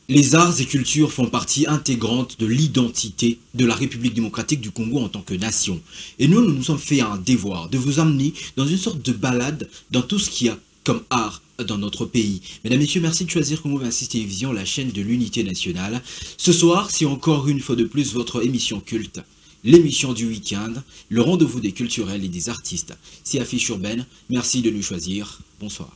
Les arts et cultures font partie intégrante de l'identité de la République démocratique du Congo en tant que nation. Et nous nous sommes fait un devoir de vous amener dans une sorte de balade dans tout ce qu'il y a comme art dans notre pays. Mesdames, Messieurs, merci de choisir Congo 26 Télévision, la chaîne de l'unité nationale. Ce soir, c'est encore une fois de plus votre émission culte. L'émission du week-end, le rendez-vous des culturels et des artistes. C'est Affiche Urbaine, merci de nous choisir. Bonsoir.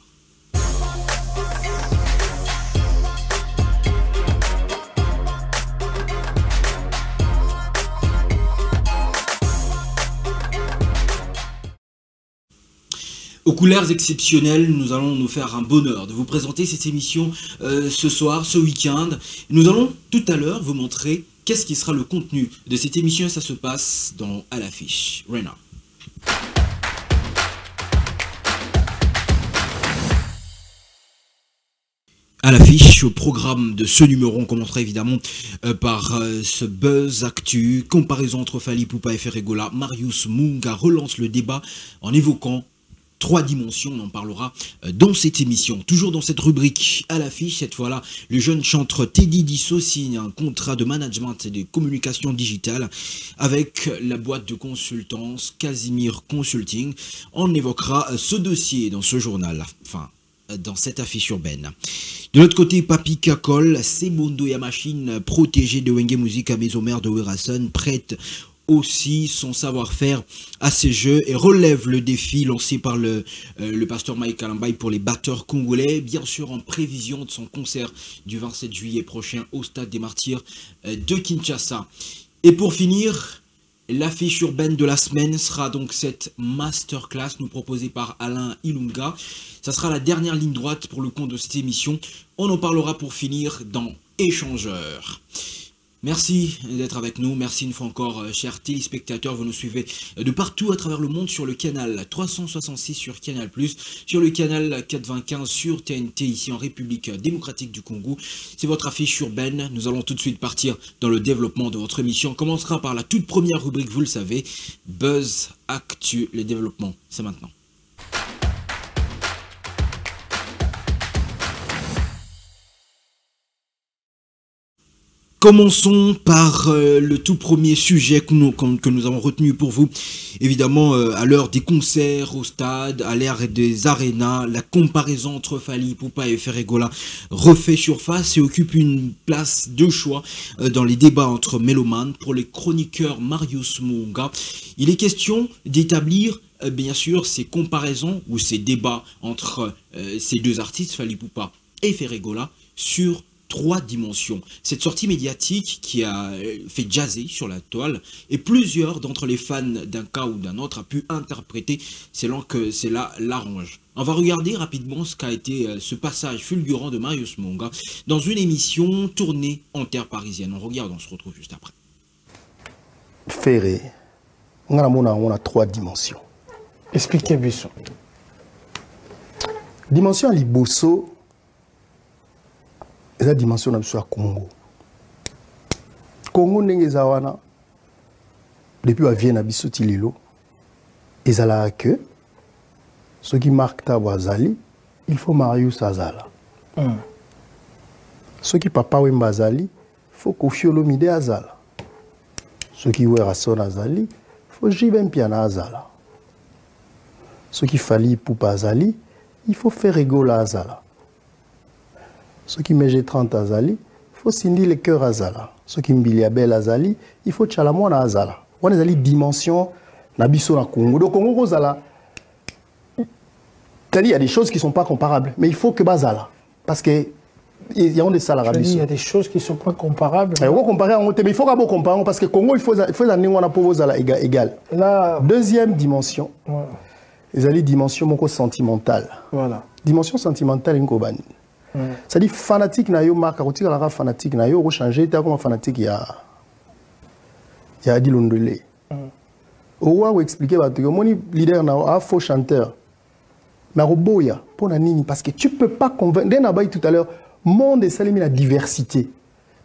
Aux couleurs exceptionnelles, nous allons nous faire un bonheur de vous présenter cette émission ce soir, ce week-end. Nous allons tout à l'heure vous montrer qu'est-ce qui sera le contenu de cette émission et ça se passe dans À l'affiche. Rena. À l'affiche, au programme de ce numéro, on commencera évidemment par ce buzz actu, comparaison entre Fally Ipupa et Ferregola. Marius Munga relance le débat en évoquant 3 dimensions, on en parlera dans cette émission. Toujours dans cette rubrique à l'affiche, cette fois-là, le jeune chanteur Teddy Disso signe un contrat de management et de communication digitale avec la boîte de consultance Casimir Consulting. On évoquera ce dossier dans ce journal, enfin, dans cette affiche urbaine. De l'autre côté, Papi Kakol, Sebondo Yamachine, protégé de Wenge Music à Maison-Mère de Werason, prête aussi son savoir-faire à ces jeux et relève le défi lancé par le pasteur Mike Kalambay pour les batteurs congolais, bien sûr en prévision de son concert du 27 juillet prochain au Stade des Martyrs de Kinshasa. Et pour finir, l'affiche urbaine de la semaine sera donc cette masterclass nous proposée par Alain Ilunga. Ça sera la dernière ligne droite pour le compte de cette émission. On en parlera pour finir dans Échangeurs. Merci d'être avec nous, merci une fois encore chers téléspectateurs, vous nous suivez de partout à travers le monde sur le canal 366 sur Canal+, sur le canal 95 sur TNT ici en République démocratique du Congo. C'est votre affiche urbaine, nous allons tout de suite partir dans le développement de votre émission. On commencera par la toute première rubrique, vous le savez, Buzz Actu, le développement, c'est maintenant. Commençons par le tout premier sujet que nous avons retenu pour vous. Évidemment, à l'heure des concerts au stade, à l'ère des arénas, la comparaison entre Fally Ipupa et Ferregola refait surface et occupe une place de choix dans les débats entre mélomanes. Pour les chroniqueurs Marius Munga, il est question d'établir bien sûr ces comparaisons ou ces débats entre ces deux artistes, Fally Ipupa et Ferregola, sur 3 dimensions. Cette sortie médiatique qui a fait jaser sur la toile et plusieurs d'entre les fans d'un cas ou d'un autre a pu interpréter selon que cela l'arrange. On va regarder rapidement ce qu'a été ce passage fulgurant de Marius Munga dans une émission tournée en terre parisienne. On regarde, on se retrouve juste après. Ferré, on a 3 dimensions. Expliquez-moi ça. Dimension Liboso, c'est la dimension de Congo. Congo n'est pas depuis la Vienne à Bissotililo. Et ça là que ce qui marque Tabazali, il faut Marius Azala. Ce qui papa Wembazali, il faut Kofiolo Mide Azala. Ce qui Werason Azali, il faut Jibem Piana Azala. Ce qui Fally Ipupa Azali, il faut Ferregola Azala. Ce qui Meje 30 Azali, il faut Cindy le cœur Azala. Ce qui Mbiliabel Azali, il faut Tchalamouana Azala. On a des dimensions Nabiso na Congo. Donc Congo Azala, il y a des choses qui ne sont pas comparables, mais il faut que Bazala. Parce que il y a des salariés. Il y a des choses qui ne sont pas comparables. Mais il faut qu'on compare parce que Congo, il faut un pauvre Zala égal. La deuxième dimension, les alliés dimension sentimentale. Voilà. Dimension sentimentale, une c'est-à-dire fanatique na yo marque quand tu la fanatique na yo changer t'as comme fanatique il y a dit l'ondolé ou expliquer que mon leader na a faux chanteur mais roboya pour nini parce que tu peux pas convaincre dès na tout à l'heure monde est salé la diversité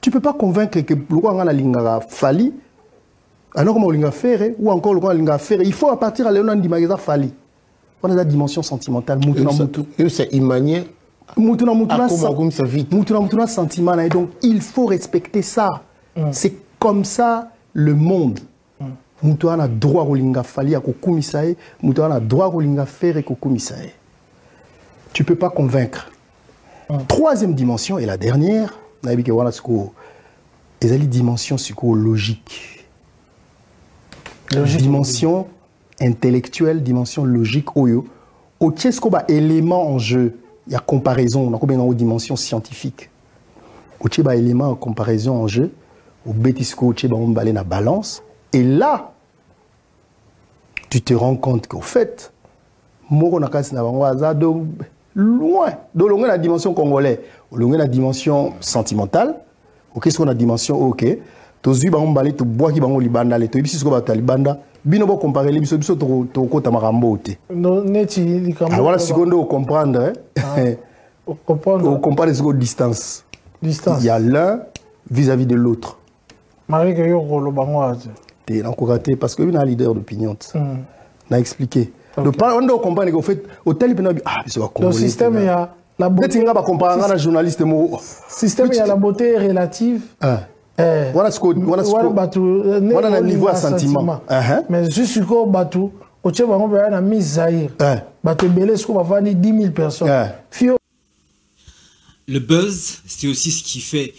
tu peux pas convaincre que le roi na lingara Fally alors comment linga faire ou encore le roi linga faire il faut à partir à l'éon di magasin Fally on a la dimension sentimentale mutu na mutu c'est une manière Moutuna sentiment. Donc, il faut respecter ça. C'est comme ça le monde. Moutouana a droit au linga fali à kokumisae, Moutouana a droit au linga faire et kokumisae. Tu peux pas convaincre. Troisième dimension et la dernière, il y a une dimension psychologique. Dimension intellectuelle, dimension logique. Au tiesko ba élément en jeu, il y a comparaison, on a combien de dimension scientifique. Au tiesko ba élément en comparaison en jeu, au bétisco, au tiesko ba na balance. Et là, tu te rends compte qu'au fait, loin, dans la dimension congolaise, dans la dimension sentimentale, qu'est-ce qu'on a dimension ok, tu as vu tu bois qui bango libanda, tu as vu ce qu'on va libanda, bino bo comparer les biso biso to kota marambo te. Non neti ah voilà secondo comprendre on compare les distance. Distance. Il y a l'un vis-à-vis de l'autre. Marie que yo ko lo bango ate. T'es encore raté parce que il y a un leader d'opinion. N'a expliqué. Donc on doit comprendre qu'au fait au tel le système il y a la beauté. Peut-être comparer un journaliste système il y a la beauté relative. Voilà ce que voilà le niveau à sentiment. Mais juste que batu au tchè bango ba na mise Zaïre. Batu belé ce qu'on va vendre 10 000 personnes. Le buzz, c'est aussi ce qui fait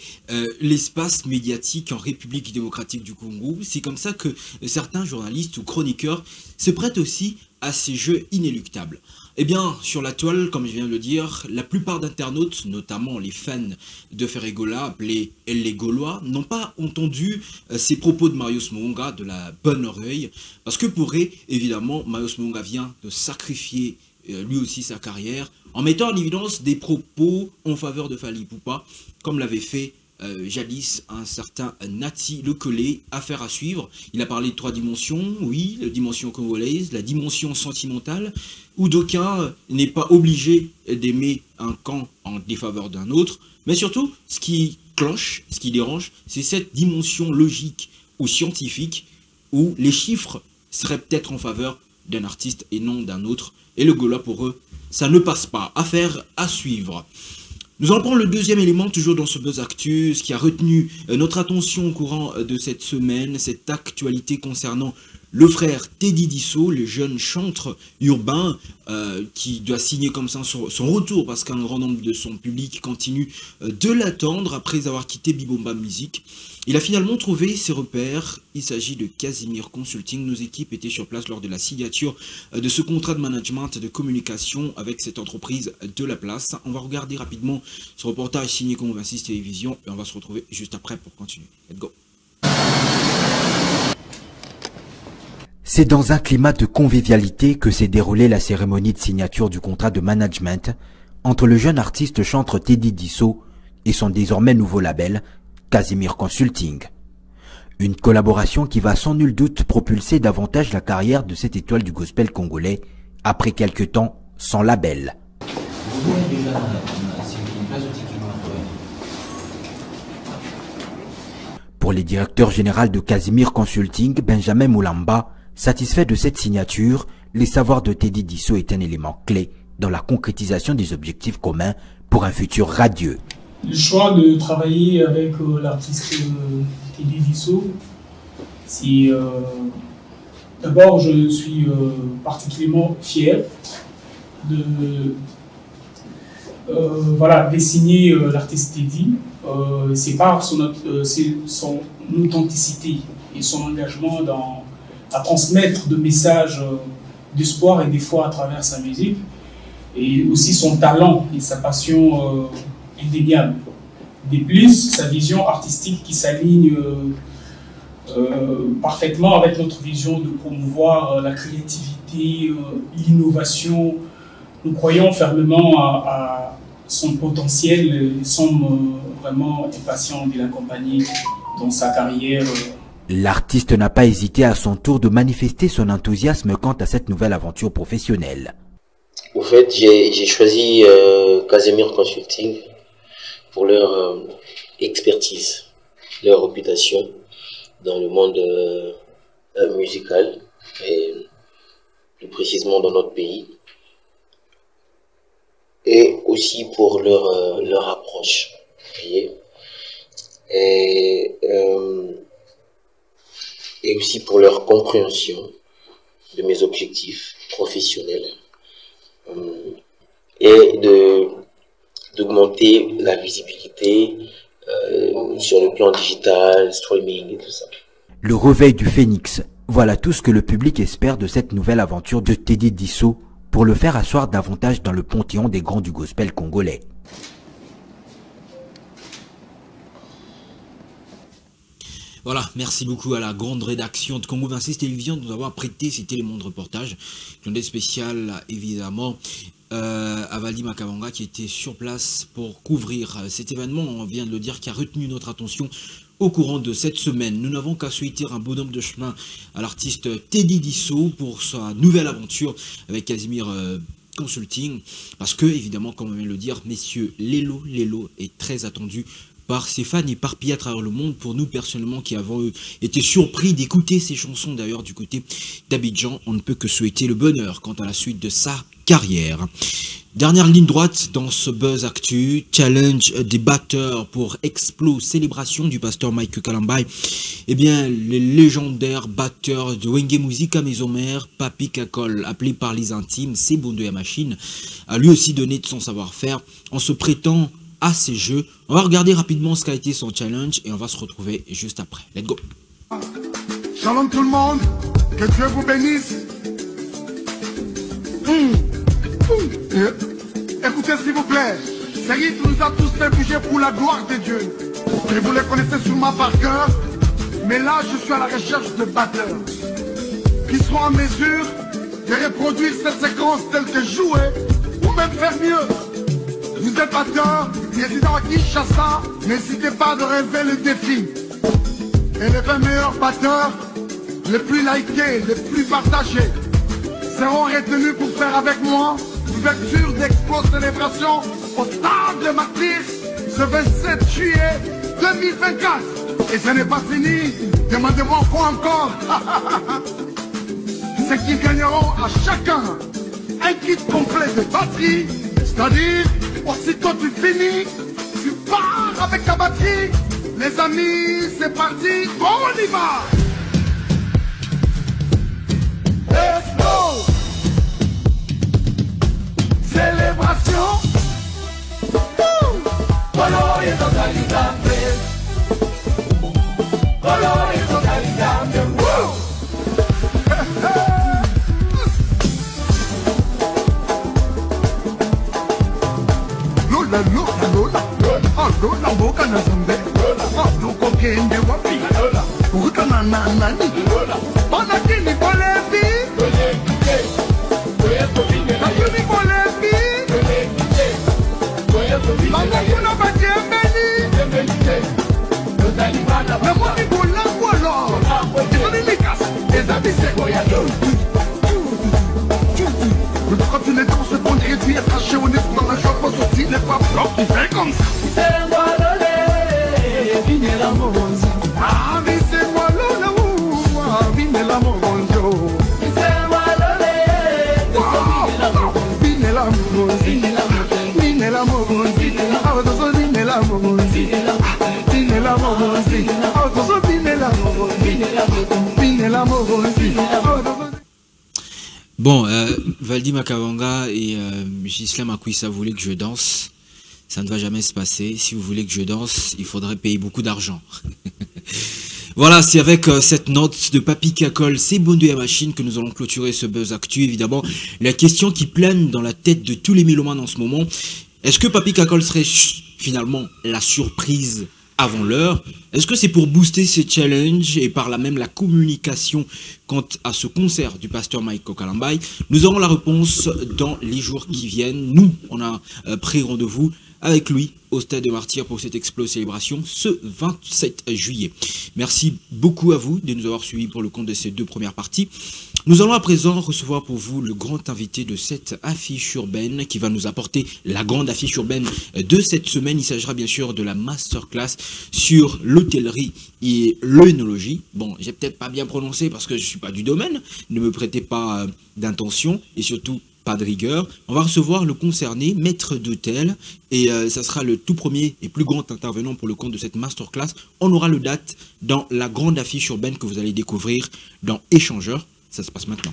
l'espace médiatique en République démocratique du Congo. C'est comme ça que certains journalistes ou chroniqueurs se prêtent aussi à ces jeux inéluctables. Eh bien, sur la toile, comme je viens de le dire, la plupart d'internautes, notamment les fans de Ferregola, appelés les Gaulois, n'ont pas entendu ces propos de Marius Muhunga de la bonne oreille, parce que pour eux, évidemment, Marius Muhunga vient de sacrifier lui aussi sa carrière, en mettant en évidence des propos en faveur de Fally Ipupa, comme l'avait fait jadis un certain Nati Lecolé, affaire à suivre. Il a parlé de 3 dimensions, oui, la dimension congolaise, la dimension sentimentale, où d'aucuns n'est pas obligé d'aimer un camp en défaveur d'un autre, mais surtout, ce qui cloche, ce qui dérange, c'est cette dimension logique ou scientifique, où les chiffres seraient peut-être en faveur d'un artiste et non d'un autre, et le Gaulois pour eux, ça ne passe pas. Affaire à suivre. Nous allons prendre le deuxième élément, toujours dans ce Buzz Actu, ce qui a retenu notre attention au courant de cette semaine, cette actualité concernant le frère Teddy Disso, le jeune chanteur urbain qui doit signer comme ça son retour parce qu'un grand nombre de son public continue de l'attendre après avoir quitté Bibomba Music. Il a finalement trouvé ses repères. Il s'agit de Casimir Consulting. Nos équipes étaient sur place lors de la signature de ce contrat de management et de communication avec cette entreprise de la place. On va regarder rapidement ce reportage signé comme 26 Télévision et on va se retrouver juste après pour continuer. Let's go. C'est dans un climat de convivialité que s'est déroulée la cérémonie de signature du contrat de management entre le jeune artiste chanteur Teddy Disso et son désormais nouveau label, Casimir Consulting. Une collaboration qui va sans nul doute propulser davantage la carrière de cette étoile du gospel congolais après quelques temps sans label. Pour les directeurs généraux de Casimir Consulting, Benjamin Moulamba, satisfait de cette signature, les savoirs de Teddy Disso est un élément clé dans la concrétisation des objectifs communs pour un futur radieux. Le choix de travailler avec l'artiste Teddy Disso, c'est d'abord je suis particulièrement fier de signer l'artiste Teddy. C'est par son authenticité et son engagement à transmettre de messages d'espoir et des fois à travers sa musique, et aussi son talent et sa passion indéniable. De plus, sa vision artistique qui s'aligne parfaitement avec notre vision de promouvoir la créativité, l'innovation. Nous croyons fermement à son potentiel et sommes vraiment impatients de l'accompagner dans sa carrière. L'artiste n'a pas hésité à son tour de manifester son enthousiasme quant à cette nouvelle aventure professionnelle. Au fait, j'ai choisi Casimir Consulting pour leur expertise, leur réputation dans le monde musical et plus précisément dans notre pays. et aussi pour leur approche. Vous voyez? Et aussi pour leur compréhension de mes objectifs professionnels et d'augmenter la visibilité sur le plan digital, streaming et tout ça. Le réveil du Phénix, voilà tout ce que le public espère de cette nouvelle aventure de Teddy Disso pour le faire asseoir davantage dans le panthéon des grands du gospel congolais. Voilà, merci beaucoup à la grande rédaction de Congo 26 Télévision de nous avoir prêté cet élément de reportage. Journée spéciale, évidemment, à Valdi Makavanga qui était sur place pour couvrir cet événement, on vient de le dire, qui a retenu notre attention au courant de cette semaine. Nous n'avons qu'à souhaiter un bonhomme de chemin à l'artiste Teddy Disso pour sa nouvelle aventure avec Casimir Consulting, parce que, évidemment, comme on vient de le dire, messieurs, Lelo est très attendu par ses fans éparpillés à travers le monde. Pour nous personnellement qui avons été surpris d'écouter ces chansons d'ailleurs du côté d'Abidjan, on ne peut que souhaiter le bonheur quant à la suite de sa carrière. Dernière ligne droite dans ce buzz actu, challenge des batteurs pour Explo, célébration du pasteur Mike Kalambai. Eh bien, les légendaires batteurs de Wenge Musica Maison Mère, Papi Kakol, appelé par les intimes, c'est Bondo ya Machine, a lui aussi donné de son savoir-faire en se prêtant à ces jeux. On va regarder rapidement ce qu'a été son challenge et on va se retrouver juste après. Let's go. Shalom tout le monde, que Dieu vous bénisse. Écoutez s'il vous plaît, Saïd nous a tous fait bouger pour la gloire de Dieu. Et vous les connaissez sûrement par cœur, mais là je suis à la recherche de batteurs qui seront en mesure de reproduire cette séquence telle que jouer ou même faire mieux. Vous êtes batteur, résident à Kinshasa, n'hésitez pas de relever le défi. Et les 20 meilleurs batteurs, les plus likés, les plus partagés, seront retenus pour faire avec moi l'ouverture d'Explo Célébration au Stade de Martyrs ce 27 juillet 2024. Et ce n'est pas fini, demandez-moi quoi encore. C'est qu'ils gagneront à chacun un kit complet de batterie, c'est-à-dire aussitôt tu finis, tu pars avec ta batterie. Les amis, c'est parti, on y va. Expo Célébration. Color et totalité. Color et totalité. Lola, Lola, Lola, oh Lola, boca na zombe, oh Lola, kende wapi, Lola, boca na nani, Lola, bana kini bolebi, nakuni bolebi, bana kuna bajembeni, na mwani bolangu alo, izoni likas, ezabi seko ya do. Quand tu les danses, on réduit à tracher au nez dans la joie, faut sortir les pas blancs qui fait comme ça. C'est moi l'olé, vine la moronzi. Ah, mais c'est moi l'olé, vine la moronzi. C'est moi l'olé, vine la moronzi. Vine la moronzi, ah, dozo vine la moronzi. Vine la moronzi, ah, dozo vine la moronzi. Vine la moronzi, ah, dozo. Bon, Valdi Makavanga et Gislain Makwissa voulaient que je danse. Ça ne va jamais se passer. Si vous voulez que je danse, il faudrait payer beaucoup d'argent. Voilà, c'est avec cette note de Papi Kakol, c'est Bondo ya Machine que nous allons clôturer ce buzz actu. Évidemment, la question qui plane dans la tête de tous les mélomanes en ce moment, est-ce que Papi Kakol serait finalement la surprise avant l'heure? Est-ce que c'est pour booster ces challenges et par là même la communication quant à ce concert du pasteur Mike Kalambai? Nous aurons la réponse dans les jours qui viennent. Nous, on a pris rendez-vous avec lui au Stade de Martyrs pour cette Explo Célébration ce 27 juillet. Merci beaucoup à vous de nous avoir suivis pour le compte de ces deux premières parties. Nous allons à présent recevoir pour vous le grand invité de cette affiche urbaine qui va nous apporter la grande affiche urbaine de cette semaine. Il s'agira bien sûr de la masterclass sur l'hôtellerie et l'œnologie. Bon, j'ai peut-être pas bien prononcé parce que je suis pas du domaine. Ne me prêtez pas d'intention et surtout pas de rigueur. On va recevoir le concerné, maître d'hôtel, et ça sera le tout premier et plus grand intervenant pour le compte de cette masterclass. On aura le date dans la grande affiche urbaine que vous allez découvrir dans Échangeur. Ça se passe maintenant.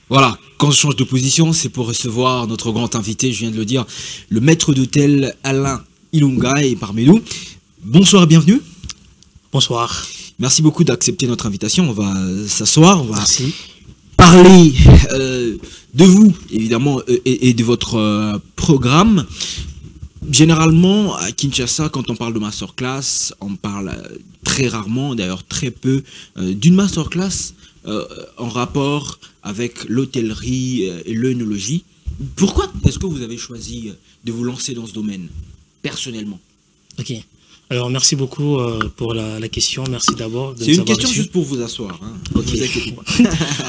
Voilà, quand je change de position, c'est pour recevoir notre grand invité, je viens de le dire, le maître d'hôtel Alain Ilunga est parmi nous. Bonsoir et bienvenue. Bonsoir. Merci beaucoup d'accepter notre invitation. On va s'asseoir, on va Merci. Parler de vous, évidemment, et de votre programme. Généralement, à Kinshasa, quand on parle de masterclass, on parle très rarement, d'ailleurs très peu, d'une masterclass en rapport avec l'hôtellerie et l'œnologie. Pourquoi est-ce que vous avez choisi de vous lancer dans ce domaine, personnellement? Ok. Alors, merci beaucoup pour la question. Merci d'abord. C'est une question juste pour vous asseoir. Hein. Ok. Ne vous inquiétez pas.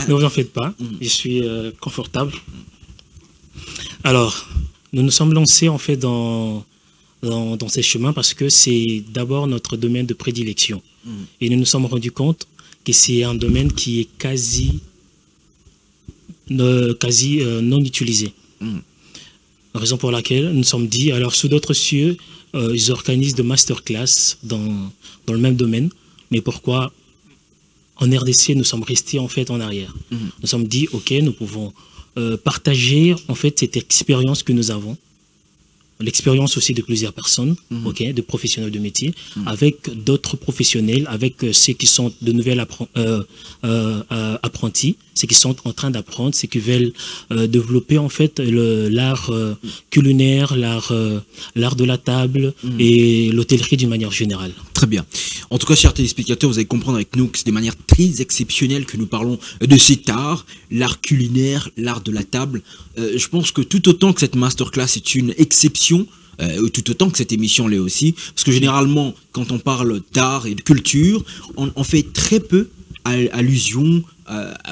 Ne vous en faites pas. Je suis confortable. Alors, nous nous sommes lancés en fait dans ces chemins parce que c'est d'abord notre domaine de prédilection. Et nous nous sommes rendus compte que c'est un domaine qui est quasi non utilisé. Raison pour laquelle nous nous sommes dit, alors sous d'autres cieux, ils organisent de masterclass dans le même domaine, mais pourquoi en RDC nous sommes restés en fait en arrière? Nous nous sommes dit, ok, nous pouvons partager en fait cette expérience que nous avons, l'expérience aussi de plusieurs personnes, ok, de professionnels de métier, avec d'autres professionnels, avec ceux qui sont de nouvelles apprentis, ceux qui sont en train d'apprendre, ceux qui veulent développer en fait l'art culinaire, l'art de la table et l'hôtellerie d'une manière générale. Très bien. En tout cas, chers téléspectateurs, vous allez comprendre avec nous que c'est de manière très exceptionnelle que nous parlons de cet art, l'art culinaire, l'art de la table. Je pense que tout autant que cette masterclass est une exception, tout autant que cette émission l'est aussi, parce que généralement, quand on parle d'art et de culture, on fait très peu allusion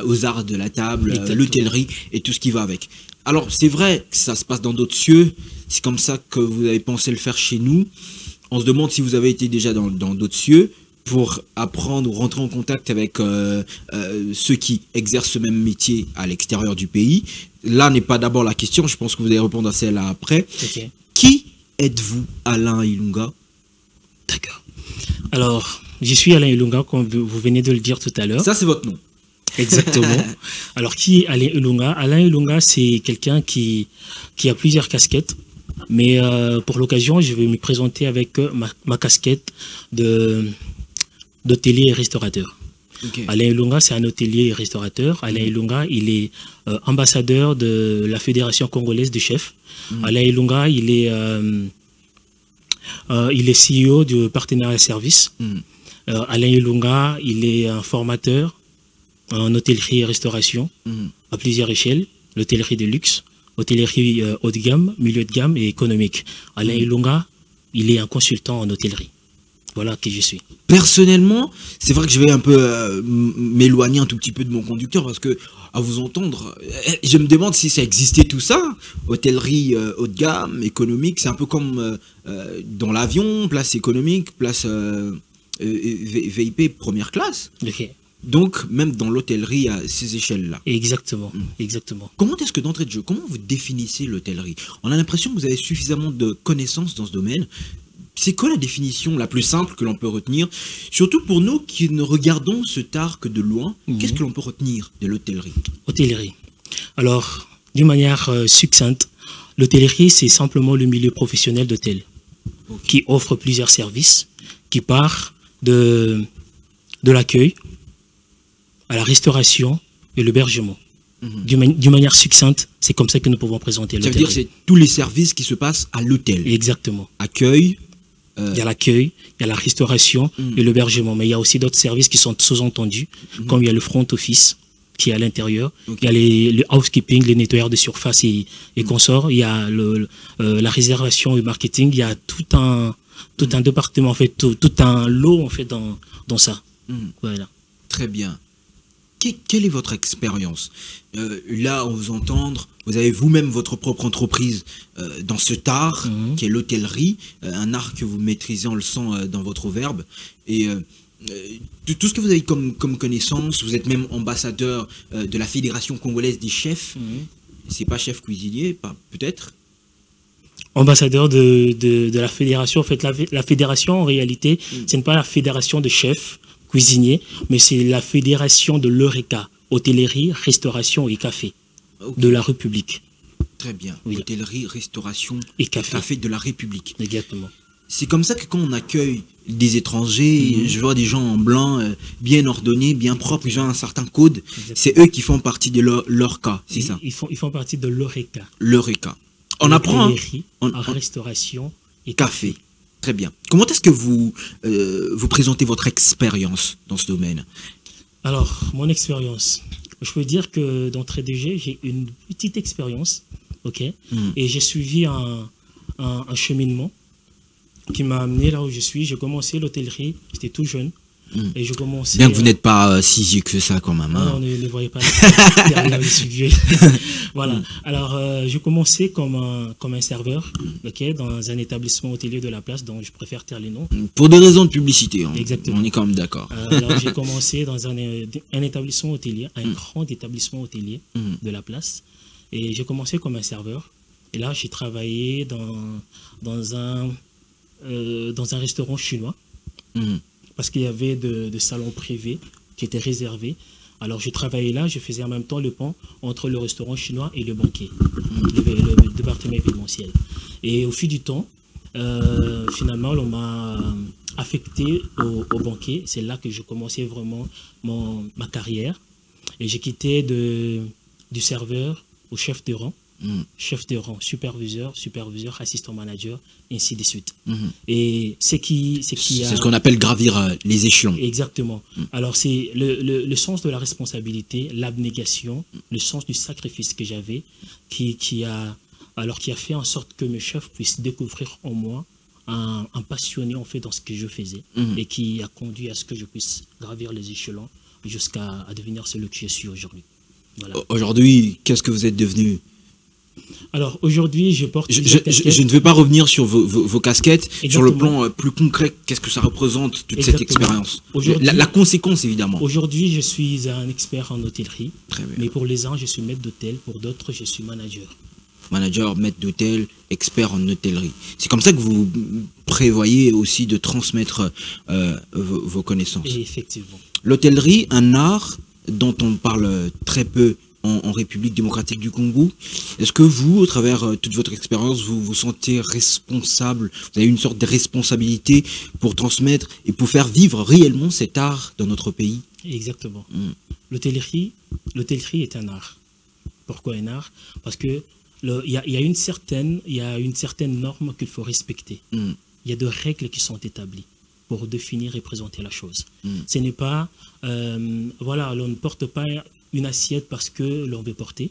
aux arts de la table, l'hôtellerie et tout ce qui va avec. Alors, c'est vrai que ça se passe dans d'autres cieux, c'est comme ça que vous avez pensé le faire chez nous. On se demande si vous avez été déjà dans d'autres cieux pour apprendre ou rentrer en contact avec ceux qui exercent ce même métier à l'extérieur du pays. Là n'est pas d'abord la question, je pense que vous allez répondre à celle-là après. Okay. Qui êtes-vous, Alain Ilunga? D'accord. Alors, je suis Alain Ilunga, comme vous venez de le dire tout à l'heure. Ça, c'est votre nom. Exactement. Alors, qui est Alain Ilunga? Alain Ilunga, c'est quelqu'un qui a plusieurs casquettes. Mais pour l'occasion, je vais me présenter avec ma casquette d'hôtelier et restaurateur. Okay. Alain Ilunga, c'est un hôtelier et restaurateur. Alain Ilunga, il est ambassadeur de la Fédération congolaise de chefs. Alain Ilunga, il est CEO du partenariat service. Alain Ilunga, il est un formateur en hôtellerie et restauration à plusieurs échelles. L'hôtellerie de luxe, hôtellerie haut de gamme, milieu de gamme et économique. Alain Ilunga, il est un consultant en hôtellerie. Voilà qui je suis. Personnellement, c'est vrai que je vais un peu m'éloigner un tout petit peu de mon conducteur parce que, à vous entendre, je me demande si ça existait tout ça. Hôtellerie haut de gamme, économique, c'est un peu comme dans l'avion, place économique, place VIP première classe. Okay. Donc, même dans l'hôtellerie à ces échelles-là. Exactement, exactement. Comment est-ce que d'entrée de jeu, comment vous définissez l'hôtellerie? On a l'impression que vous avez suffisamment de connaissances dans ce domaine. C'est quoi la définition la plus simple que l'on peut retenir? Surtout pour nous qui ne regardons ce art que de loin, qu'est-ce que l'on peut retenir de l'hôtellerie? Hôtellerie. Alors, d'une manière succincte, l'hôtellerie, c'est simplement le milieu professionnel d'hôtel qui offre plusieurs services, qui part de l'accueil à la restauration et l'hébergement. D'une manière succincte, c'est comme ça que nous pouvons présenter l'hôtellerie. Ça veut dire que c'est tous les services qui se passent à l'hôtel. Exactement. Accueil. Il y a l'accueil, il y a la restauration et l'hébergement. Mais il y a aussi d'autres services qui sont sous-entendus, comme il y a le front office qui est à l'intérieur. Il y a le housekeeping, les nettoyeurs de surface et consorts. Il y a la réservation et marketing. Il y a tout un département, en fait, tout un lot en fait, dans ça. Voilà. Très bien. Quelle est votre expérience? Là, on vous entend, vous avez vous-même votre propre entreprise dans cet art qui est l'hôtellerie, un art que vous maîtrisez, on le sent dans votre verbe. Et Tout ce que vous avez comme connaissance, vous êtes même ambassadeur de la Fédération congolaise des chefs. C'est pas chef cuisinier, peut-être? Ambassadeur de la fédération. En fait, la fédération, en réalité, ce n'est pas la fédération de chefs cuisiniers, mais c'est la fédération de l'ORECA, hôtellerie, restauration et café, de la République. Très bien. Oui. Hôtellerie, restauration et café de la République. Exactement. C'est comme ça que quand on accueille des étrangers, je vois des gens en blanc, bien ordonnés, bien propres, ils ont un certain code. C'est eux qui font partie de l'ORECA, c'est ça? Ils font partie de l'ORECA. L'ORECA. On apprend. En restauration et café. Très bien. Comment est-ce que vous présentez votre expérience dans ce domaine? Alors, mon expérience, je peux dire que d'entrée de jeu, j'ai une petite expérience, ok, et j'ai suivi un cheminement qui m'a amené là où je suis. J'ai commencé l'hôtellerie, j'étais tout jeune. Et je commençais. Bien que vous n'êtes pas si vieux que ça quand même. Hein. Non, ne voyez pas. Je suis vieux. Voilà. Alors, je commençais comme un serveur, ok, dans un établissement hôtelier de la place, dont je préfère taire les noms. Pour des raisons de publicité. Exactement. On est quand même d'accord. Alors, j'ai commencé dans un établissement hôtelier, un grand établissement hôtelier de la place, et j'ai commencé comme un serveur. Et là, j'ai travaillé dans un restaurant chinois. Parce qu'il y avait de salons privés qui étaient réservés. Alors je travaillais là, je faisais en même temps le pont entre le restaurant chinois et le banquet, le département événementiel. Et au fil du temps, finalement, on m'a affecté au banquet. C'est là que je commençais vraiment ma carrière. Et j'ai quitté du serveur au chef de rang. Chef de rang, superviseur, assistant manager, ainsi de suite. Et c'est ce qu'on appelle gravir les échelons. Exactement. Alors c'est le sens de la responsabilité, l'abnégation, le sens du sacrifice que j'avais, qui a fait en sorte que mes chefs puissent découvrir en moi un passionné en fait dans ce que je faisais, et qui a conduit à ce que je puisse gravir les échelons jusqu'à devenir celui que je suis aujourd'hui. Voilà. Aujourd'hui, qu'est-ce que vous êtes devenu? Alors aujourd'hui, je porte. Je ne veux pas revenir sur vos casquettes. Exactement. Sur le plan plus concret, qu'est-ce que ça représente toute cette expérience? La conséquence, évidemment. Aujourd'hui, je suis un expert en hôtellerie. Très bien. Mais pour les uns, je suis maître d'hôtel. Pour d'autres, je suis manager. Manager, maître d'hôtel, expert en hôtellerie. C'est comme ça que vous prévoyez aussi de transmettre vos connaissances. Et effectivement. L'hôtellerie, un art dont on parle très peu en République démocratique du Congo. Est-ce que vous, au travers toute votre expérience, vous vous sentez responsable, vous avez une sorte de responsabilité pour transmettre et pour faire vivre réellement cet art dans notre pays? Exactement. L'hôtellerie est un art. Pourquoi un art? Parce que il y a une certaine norme qu'il faut respecter. Il y a des règles qui sont établies pour définir et présenter la chose. Ce n'est pas, voilà, l'on ne porte pas une assiette parce que l'on veut porter.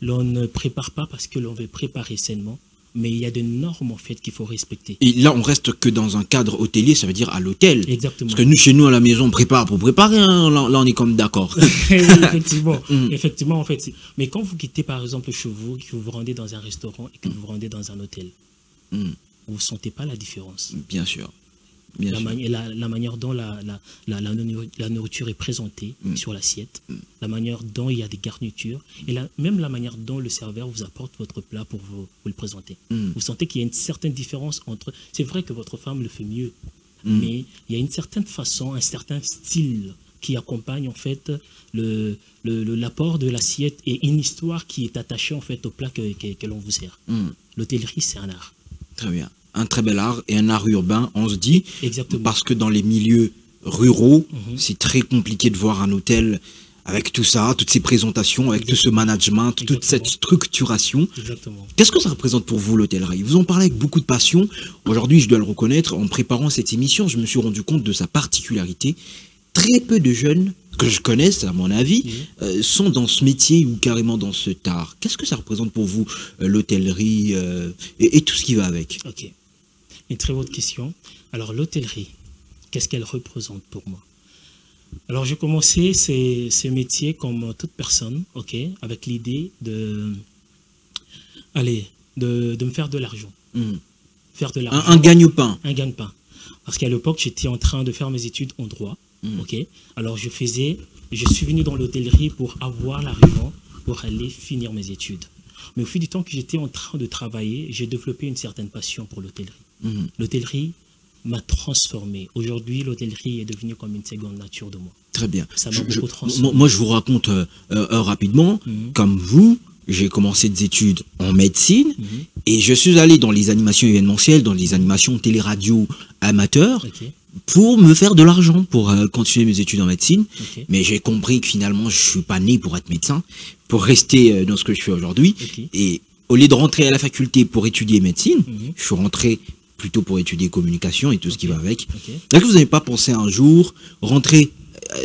L'on ne prépare pas parce que l'on veut préparer sainement. Mais il y a des normes en fait qu'il faut respecter. Et là, on reste que dans un cadre hôtelier, ça veut dire à l'hôtel. Exactement. Parce que nous, chez nous, à la maison, on prépare pour préparer. Hein. Là, on est comme d'accord. Effectivement. Effectivement, en fait. Mais quand vous quittez, par exemple, chez vous, que vous vous rendez dans un restaurant et que vous vous rendez dans un hôtel, vous ne sentez pas la différence. Bien sûr. La manière dont la nourriture est présentée sur l'assiette, la manière dont il y a des garnitures, et même la manière dont le serveur vous apporte votre plat pour vous le présenter. Vous sentez qu'il y a une certaine différence entre... C'est vrai que votre femme le fait mieux, mais il y a une certaine façon, un certain style qui accompagne en fait l'apport de l'assiette et une histoire qui est attachée en fait au plat que l'on vous sert. L'hôtellerie, c'est un art. Très bien. Un très bel art et un art urbain, on se dit. Exactement. Parce que dans les milieux ruraux, c'est très compliqué de voir un hôtel avec tout ça, toutes ces présentations, avec tout ce management, toute cette structuration. Qu'est-ce que ça représente pour vous, l'hôtellerie? Vous en parlez avec beaucoup de passion. Aujourd'hui, je dois le reconnaître, en préparant cette émission, je me suis rendu compte de sa particularité. Très peu de jeunes que je connaisse, à mon avis, sont dans ce métier ou carrément dans cet art. Qu'est-ce que ça représente pour vous, l'hôtellerie et tout ce qui va avec? Ok. Une très bonne question. Alors, l'hôtellerie, qu'est-ce qu'elle représente pour moi? Alors, j'ai commencé ces métiers comme toute personne, ok, avec l'idée de me faire de l'argent. Faire de l'argent. Un gagne-pain. Un gagne-pain. Parce qu'à l'époque, j'étais en train de faire mes études en droit. Ok. Alors, je suis venu dans l'hôtellerie pour avoir l'argent pour aller finir mes études. Mais au fil du temps que j'étais en train de travailler, j'ai développé une certaine passion pour l'hôtellerie. L'hôtellerie m'a transformé. Aujourd'hui, l'hôtellerie est devenue comme une seconde nature de moi. Très bien. Ça m'a beaucoup transformé. Moi, je vous raconte rapidement, comme vous, j'ai commencé des études en médecine et je suis allé dans les animations événementielles, dans les animations télé-radio amateurs pour me faire de l'argent, pour continuer mes études en médecine. Mais j'ai compris que finalement, je suis pas né pour être médecin, pour rester dans ce que je fais aujourd'hui. Et au lieu de rentrer à la faculté pour étudier médecine, je suis rentré plutôt pour étudier communication et tout ce qui va avec. Est-ce que vous n'avez pas pensé un jour rentrer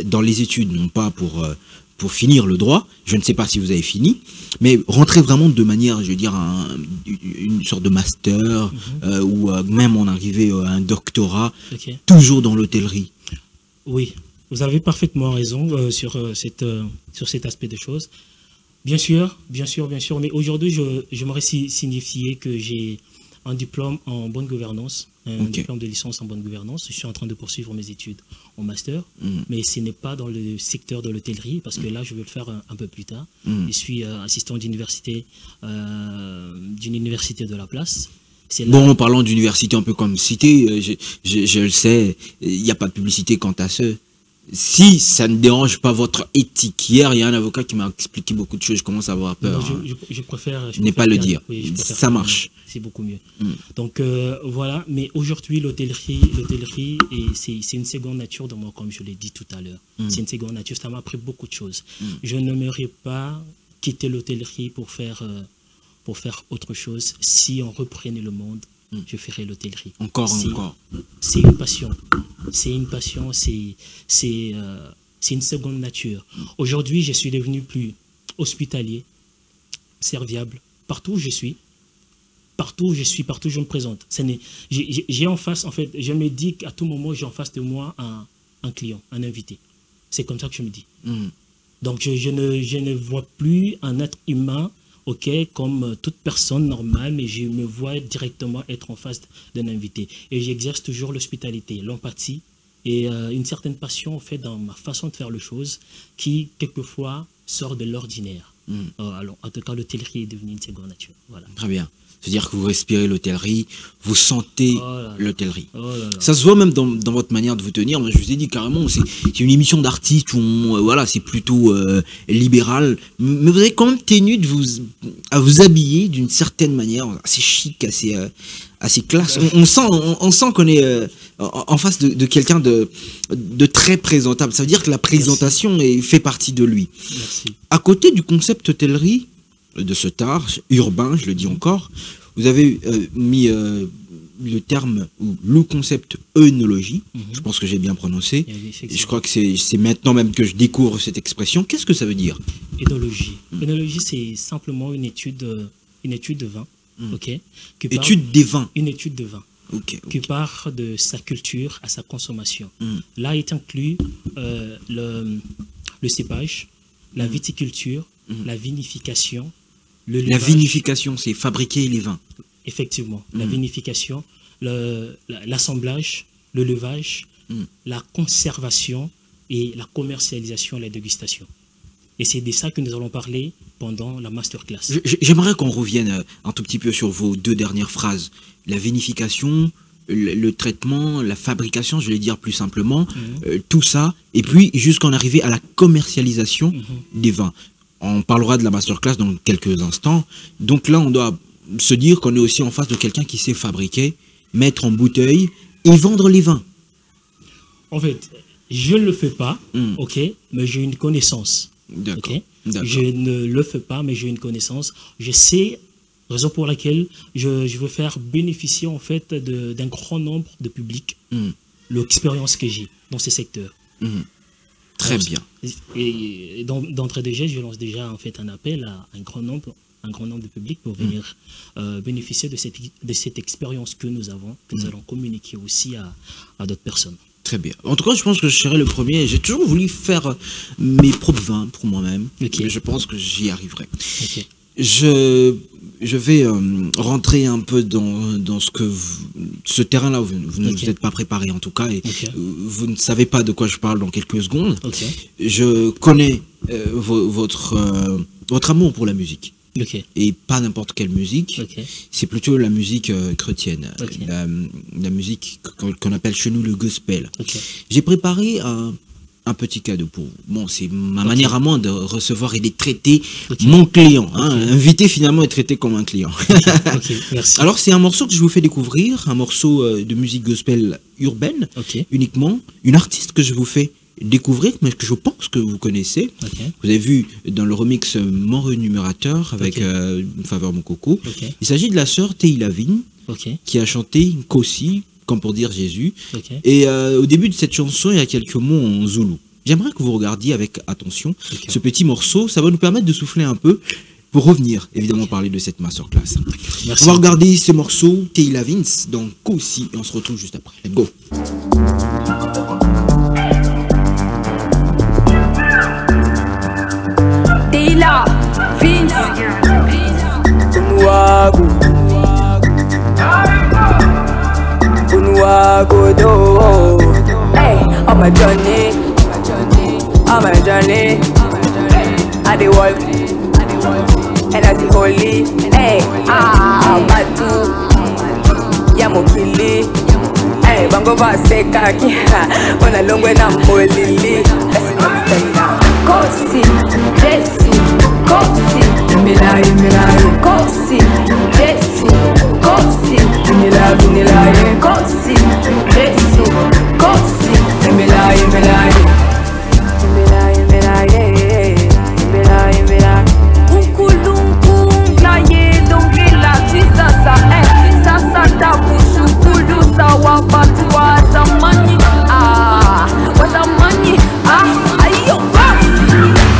dans les études, non pas pour finir le droit, je ne sais pas si vous avez fini, mais rentrer vraiment de manière, je veux dire, une sorte de master, ou même en arriver à un doctorat, toujours dans l'hôtellerie? Oui, vous avez parfaitement raison sur cet aspect des choses. Bien sûr, mais aujourd'hui, j'aimerais signifier que j'ai un diplôme en bonne gouvernance, un diplôme de licence en bonne gouvernance. Je suis en train de poursuivre mes études en master, mais ce n'est pas dans le secteur de l'hôtellerie, parce que là, je vais le faire un peu plus tard. Je suis assistant d'université d'une université de la place. Bon, en parlant d'université un peu comme cité, je le sais, il n'y a pas de publicité quant à ce. Si ça ne dérange pas votre éthique, hier il y a un avocat qui m'a expliqué beaucoup de choses, je commence à avoir peur. Non, je préfère ne pas le dire, oui, ça marche. C'est beaucoup mieux. Donc voilà, mais aujourd'hui l'hôtellerie, c'est une seconde nature de moi, comme je l'ai dit tout à l'heure. C'est une seconde nature, ça m'a appris beaucoup de choses. Je n'aimerais pas quitter l'hôtellerie pour faire autre chose. Si on reprenait le monde, je ferai l'hôtellerie. Encore. C'est une passion. C'est une passion, c'est une seconde nature. Aujourd'hui, je suis devenu plus hospitalier, serviable. Partout où je suis, partout je me présente. J'ai en face, en fait, je me dis qu'à tout moment, j'ai en face de moi un client, un invité. C'est comme ça que je me dis. Donc, je ne vois plus un être humain, comme toute personne normale, mais je me vois directement être en face d'un invité. Et j'exerce toujours l'hospitalité, l'empathie et une certaine passion en fait, dans ma façon de faire les choses qui, quelquefois, sort de l'ordinaire. Alors, en tout cas, l'hôtellerie est devenue une seconde nature. Voilà. Très bien. C'est-à-dire que vous respirez l'hôtellerie, vous sentez l'hôtellerie. Ça se voit même dans votre manière de vous tenir. Moi, je vous ai dit carrément, c'est une émission d'artistes où voilà, c'est plutôt libéral. Mais vous avez quand même tenu à vous habiller d'une certaine manière, assez chic, assez classe. On sent qu'on est en face de quelqu'un de très présentable. Ça veut dire que la présentation fait partie de lui. Merci. À côté du concept hôtellerie, de ce art urbain, je le dis encore, vous avez mis le terme ou le concept œnologie. Je pense que j'ai bien prononcé. Et je crois que c'est maintenant même que je découvre cette expression. Qu'est-ce que ça veut dire? Œnologie. Œnologie, c'est simplement une étude de vin. Étude des vins. Une étude de vin. Qui part de sa culture à sa consommation. Là est inclus le cépage, la viticulture, la vinification. La vinification, c'est fabriquer les vins. Effectivement, la vinification, l'assemblage, le levage, la conservation et la commercialisation et la dégustation. Et c'est de ça que nous allons parler pendant la masterclass. J'aimerais qu'on revienne un tout petit peu sur vos deux dernières phrases. La vinification, le traitement, la fabrication, je vais dire plus simplement, tout ça, et puis jusqu'en arriver à la commercialisation des vins. On parlera de la masterclass dans quelques instants. Donc là, on doit se dire qu'on est aussi en face de quelqu'un qui sait fabriquer, mettre en bouteille et vendre les vins. En fait, je ne le fais pas, mais j'ai une connaissance. Je ne le fais pas, mais j'ai une connaissance. Je sais, raison pour laquelle je veux faire bénéficier en fait d'un grand nombre de publics l'expérience que j'ai dans ce secteur. Très bien. Et d'entrée de jeu, je lance déjà en fait un appel à un grand nombre de publics pour venir bénéficier de cette expérience que nous avons, que nous allons communiquer aussi à d'autres personnes. Très bien. En tout cas, je pense que je serai le premier. J'ai toujours voulu faire mes propres vins pour moi-même. Mais je pense que j'y arriverai. je vais rentrer un peu dans ce terrain-là. Vous ne vous êtes pas préparé en tout cas, et vous ne savez pas de quoi je parle dans quelques secondes. Je connais votre amour pour la musique. Et pas n'importe quelle musique, c'est plutôt la musique chrétienne, la musique qu'on appelle chez nous le gospel. J'ai préparé un petit cadeau pour vous. Bon, c'est ma manière à moi de recevoir et de traiter mon client. Inviter finalement et traiter comme un client. Merci. Alors c'est un morceau que je vous fais découvrir, un morceau de musique gospel urbaine, uniquement, une artiste que je vous fais découvrir, mais que je pense que vous connaissez. Vous avez vu dans le remix Mon Renumérateur avec Faveur Mon Coco. Il s'agit de la sœur Théi Lavigne qui a chanté Kosi, comme pour dire Jésus. Et au début de cette chanson, il y a quelques mots en zoulou. J'aimerais que vous regardiez avec attention ce petit morceau. Ça va nous permettre de souffler un peu pour revenir, évidemment, parler de cette masterclass. On va regarder ce morceau, Théi Lavigne, dans Kosi, et on se retrouve juste après. Let's go. Tila, Vince, Unwago do. Hey, on my journey, I dey walk, and I see holy. Hey, Batu, Yamokili. Hey, Bango Vaseka, Ona Longwe na Molili. Kosi, Jesu, Kosi, Milai, Kosi, Jesu, Kosi, Milai, Kosi, Jesu, Kosi, Milai, Ukulunku, Naye, Dongila, Chisasa, Sasa, Tabu, Kulu, Sawa, Patua, Zamani, Wazamani, Ayo,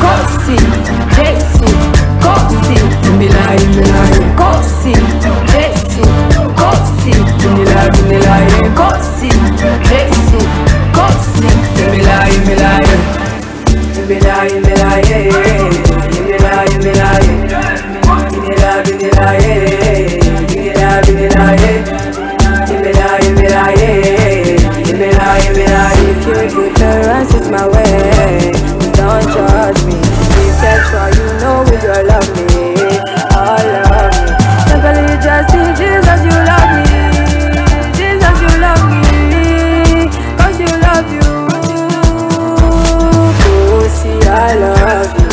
Kosi, Jesu, Kosi, Milai, Kosi, Jesu, Kosi, Milai, Kosi, Jesu, Kosi, Milai, difference is my way. Don't judge me. Be sexual, you know we all love me. All love me. Simply just see Jesus, you love me. Jesus, you love me. Cause you love you. Kosi, I love you.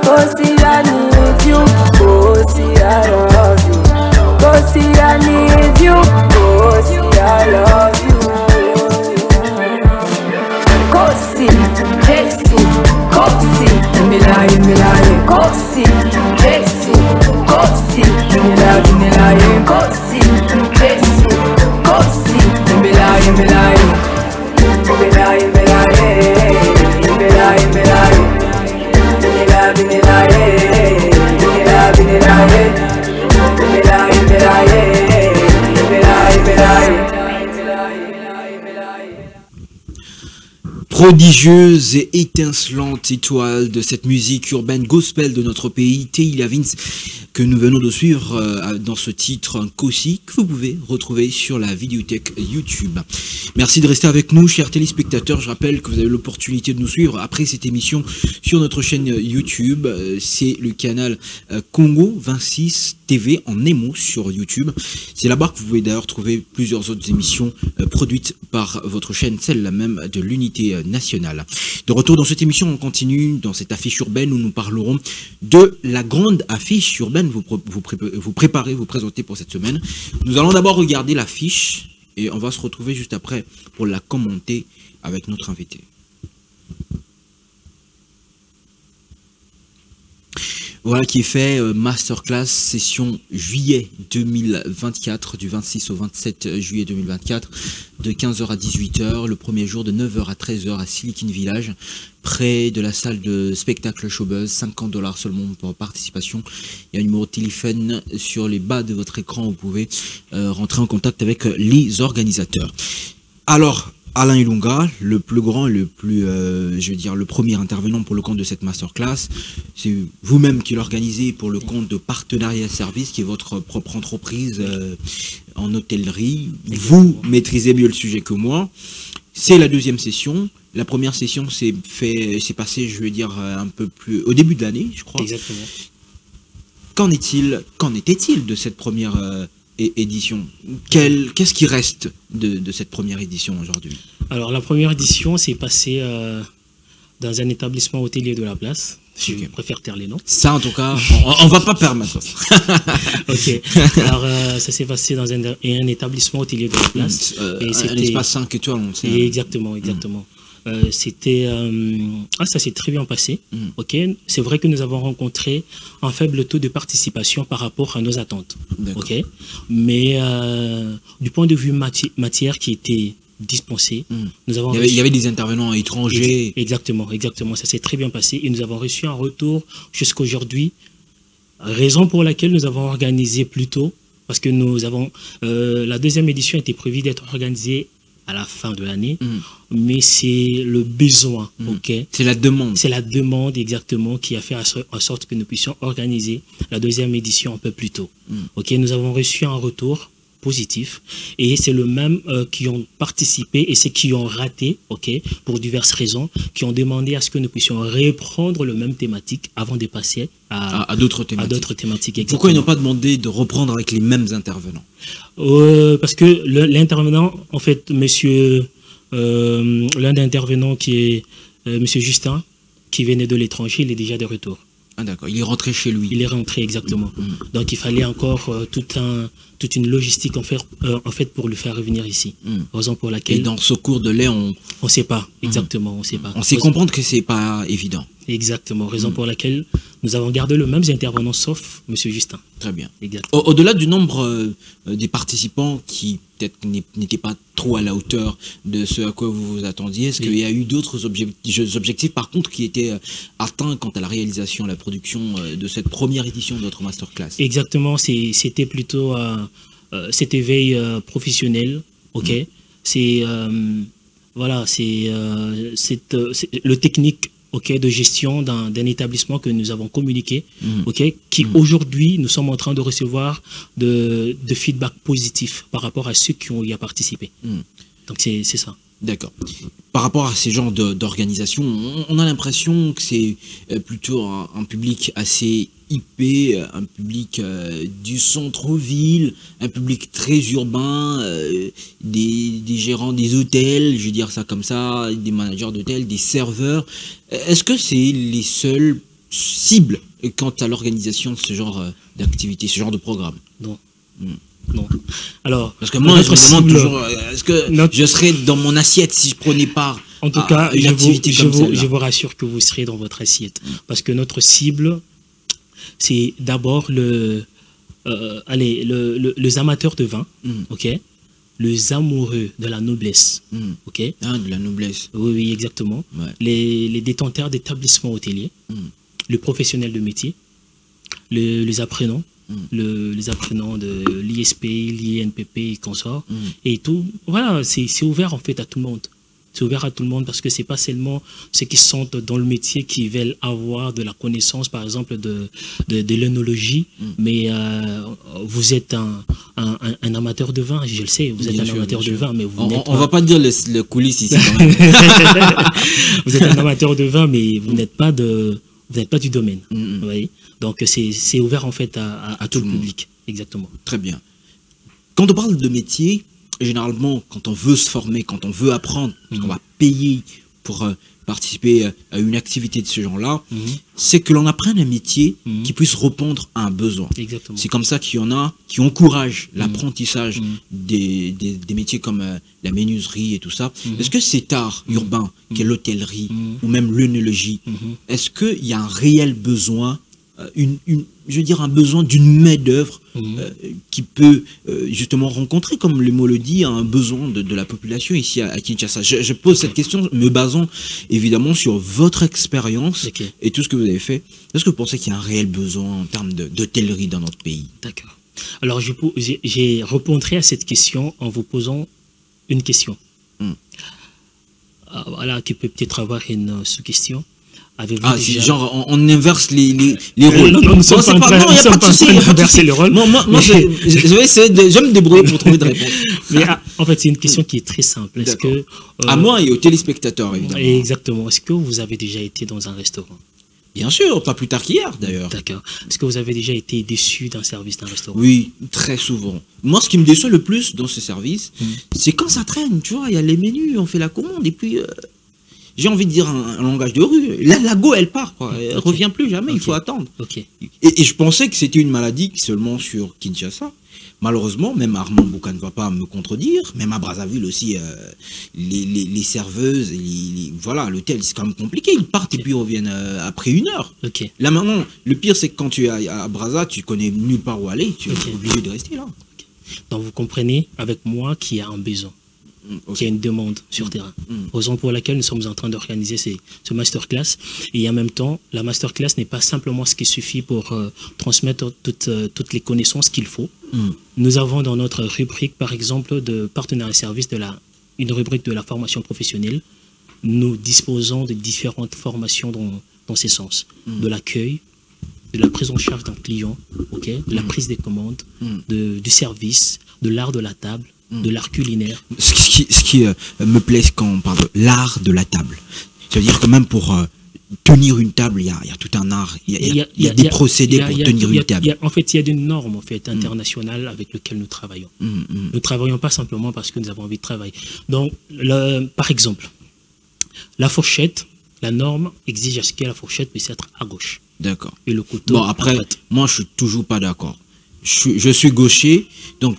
Kosi, I need you. Kosi, I love you. Kosi, I need you. Kosi, I love you. Kosi, Jesu, Kosi, Milai, Kosi, Jesu, Kosi, Milai, Kosi, Jesu, Kosi, Milai, Prodigieuse et étincelante étoile de cette musique urbaine gospel de notre pays, Théi Lavigne, que nous venons de suivre dans ce titre Kosi, que vous pouvez retrouver sur la vidéothèque YouTube. Merci de rester avec nous, chers téléspectateurs. Je rappelle que vous avez l'opportunité de nous suivre après cette émission sur notre chaîne YouTube. C'est le canal Congo 26 TV en émo sur YouTube. C'est là-bas que vous pouvez d'ailleurs trouver plusieurs autres émissions produites par votre chaîne, celle-là même de l'unité nationale. De retour dans cette émission, on continue dans cette affiche urbaine où nous parlerons de la grande affiche urbaine vous préparez, vous présenter pour cette semaine. Nous allons d'abord regarder l'affiche et on va se retrouver juste après pour la commenter avec notre invité. Voilà qui est fait, masterclass session juillet 2024, du 26 au 27 juillet 2024, de 15h à 18h, le premier jour de 9h à 13h à Silicon Village, près de la salle de spectacle Showbuzz, 50 $ seulement pour participation. Il y a un numéro de téléphone sur les bas de votre écran, vous pouvez rentrer en contact avec les organisateurs. Alors, Alain Ilunga, le plus grand, le plus, je veux dire, le premier intervenant pour le compte de cette masterclass. C'est vous-même qui l'organisez pour le compte de Partenariat Service, qui est votre propre entreprise en hôtellerie. Vous maîtrisez mieux le sujet que moi. C'est la deuxième session. La première session s'est passée, je veux dire, un peu plus au début de l'année, je crois. Exactement. Qu'en était-il de cette première édition? Qu'est-ce qui reste de cette première édition aujourd'hui? Alors, la première édition s'est passée dans un établissement hôtelier de la place. Je préfère taire les noms. Ça, en tout cas, on va pas permettre ça. Ok. Alors, ça s'est passé dans un établissement hôtelier de la place. Un espace 5 étoiles, on sait. Exactement, exactement. Ça s'est très bien passé. Ok. C'est vrai que nous avons rencontré un faible taux de participation par rapport à nos attentes. Ok. Mais du point de vue matière qui était dispensée, nous avons il y avait des intervenants étrangers. Exactement, exactement. Ça s'est très bien passé et nous avons reçu un retour jusqu'à aujourd'hui. Raison pour laquelle nous avons organisé plus tôt, parce que nous avons la deuxième édition était prévue d'être organisée à la fin de l'année, mais c'est le besoin, ok. C'est la demande. C'est la demande exactement qui a fait en sorte que nous puissions organiser la deuxième édition un peu plus tôt. Ok, nous avons reçu un retour positif et c'est le même qui ont participé et ceux qui ont raté, ok, pour diverses raisons, qui ont demandé à ce que nous puissions reprendre le même thématique avant de passer à d'autres thématiques. Exactement. Pourquoi ils n'ont pas demandé de reprendre avec les mêmes intervenants? Parce que l'intervenant, en fait, l'un des intervenants qui est monsieur Justin, qui venait de l'étranger, il est déjà de retour. Ah d'accord, il est rentré chez lui. Il est rentré, exactement. Donc il fallait encore toute une logistique en fait pour le faire revenir ici. Raison pour laquelle... Et dans ce cours de lait, on ne sait pas, exactement, on ne sait pas. On sait comprendre que ce n'est pas évident. Exactement, raison pour laquelle nous avons gardé le même intervenant sauf M. Justin. Très bien. Au-delà du nombre des participants qui peut-être n'étaient pas trop à la hauteur de ce à quoi vous vous attendiez, est-ce qu'il y a eu d'autres objectifs par contre qui étaient atteints quant à la réalisation, la production de cette première édition de notre masterclass? Exactement, c'était plutôt cet éveil professionnel, ok. C'est voilà, c'est le technique, ok, de gestion d'un établissement que nous avons communiqué, ok, qui aujourd'hui nous sommes en train de recevoir de feedback positif par rapport à ceux qui ont y a participé. Donc c'est ça. D'accord. Par rapport à ces genres d'organisation, on a l'impression que c'est plutôt un public assez IP, un public du centre-ville, un public très urbain, des gérants des hôtels, je vais dire ça comme ça, des managers d'hôtels, des serveurs. Est-ce que c'est les seules cibles quant à l'organisation de ce genre d'activité, ce genre de programme? Non. Non. Alors, parce que moi, je me demande toujours, est-ce que je serais dans mon assiette si je prenais part en tout cas, une activité comme celle-là? Je vous rassure que vous serez dans votre assiette. Parce que notre cible, c'est d'abord les amateurs de vin, ok, les amoureux de la noblesse, ok. Ah, de la noblesse. Oui, oui, exactement. Ouais. Les détenteurs d'établissements hôteliers, les professionnels de métier, les apprenants. Les apprenants de l'ISP, l'INPP et consorts, et tout, voilà, c'est ouvert en fait à tout le monde. C'est ouvert à tout le monde parce que c'est pas seulement ceux qui sont dans le métier qui veulent avoir de la connaissance, par exemple, de l'œnologie, mais vous êtes un amateur de vin, je le sais, vous êtes un amateur de vin, mais vous n'êtes pas... On va pas dire le coulisses ici quand même. Vous êtes un amateur de vin, mais vous n'êtes pas du domaine, vous voyez. Donc c'est ouvert en fait à tout le public. Exactement. Très bien. Quand on parle de métier, généralement quand on veut se former, quand on veut apprendre, on va payer pour participer à une activité de ce genre-là, c'est que l'on apprenne un métier qui puisse répondre à un besoin. C'est comme ça qu'il y en a qui encouragent l'apprentissage des métiers comme la menuiserie et tout ça. Est-ce que cet art urbain, qui est l'hôtellerie ou même l'œnologie, est-ce qu'il y a un réel besoin, je veux dire un besoin d'une main-d'œuvre qui peut justement rencontrer, comme le mot le dit, un besoin de la population ici à Kinshasa? Je pose cette question me basant évidemment sur votre expérience et tout ce que vous avez fait. Est-ce que vous pensez qu'il y a un réel besoin en termes d'hôtellerie dans notre pays? D'accord. Alors j'ai répondrai à cette question en vous posant une question. voilà, qui peut peut-être avoir une sous-question. C'est genre, on inverse les rôles. Non, nous ne sommes pas en train d'inverser les rôles. Moi, je vais essayer de me débrouiller pour trouver des réponses. Mais en fait, c'est une question qui est très simple. Est-ce que, à moi et aux téléspectateurs, évidemment. Exactement. Est-ce que vous avez déjà été dans un restaurant? Bien sûr, pas plus tard qu'hier d'ailleurs. D'accord. Est-ce que vous avez déjà été déçu d'un service d'un restaurant? Oui, très souvent. Moi, ce qui me déçoit le plus dans ce service, c'est quand ça traîne. Tu vois, il y a les menus, on fait la commande et puis... j'ai envie de dire un langage de rue. La go, elle part, quoi. Elle revient plus jamais, il faut attendre. Et je pensais que c'était une maladie seulement sur Kinshasa. Malheureusement, même Armand Bouka ne va pas me contredire, même à Brazzaville aussi, les serveuses, voilà, l'hôtel, c'est quand même compliqué. Ils partent et puis ils reviennent après 1 heure. Là maintenant, le pire, c'est que quand tu es à Brazza, tu connais nulle part où aller, tu es obligé de rester là. Donc vous comprenez avec moi qu'il y a un besoin. Qu'il y a une demande sur terrain. Raison pour laquelle nous sommes en train d'organiser ce masterclass. Et en même temps, la masterclass n'est pas simplement ce qui suffit pour transmettre toutes les connaissances qu'il faut. Nous avons dans notre rubrique, par exemple, de partenariat service, une rubrique de la formation professionnelle. Nous disposons de différentes formations dans ces sens. De l'accueil, de la prise en charge d'un client, de la prise des commandes, du service, de l'art de la table, de l'art culinaire. Ce qui me plaît quand on parle de l'art de la table, c'est-à-dire que même pour tenir une table, il y a tout un art, il y a des procédés pour tenir une table. En fait, il y a des normes internationales avec lesquelles nous travaillons. Nous ne travaillons pas simplement parce que nous avons envie de travailler. Donc, par exemple, la fourchette, la norme exige à ce que la fourchette puisse être à gauche. D'accord. Et le couteau bon, après, à droite. Moi, je suis toujours pas d'accord. Je suis gaucher, donc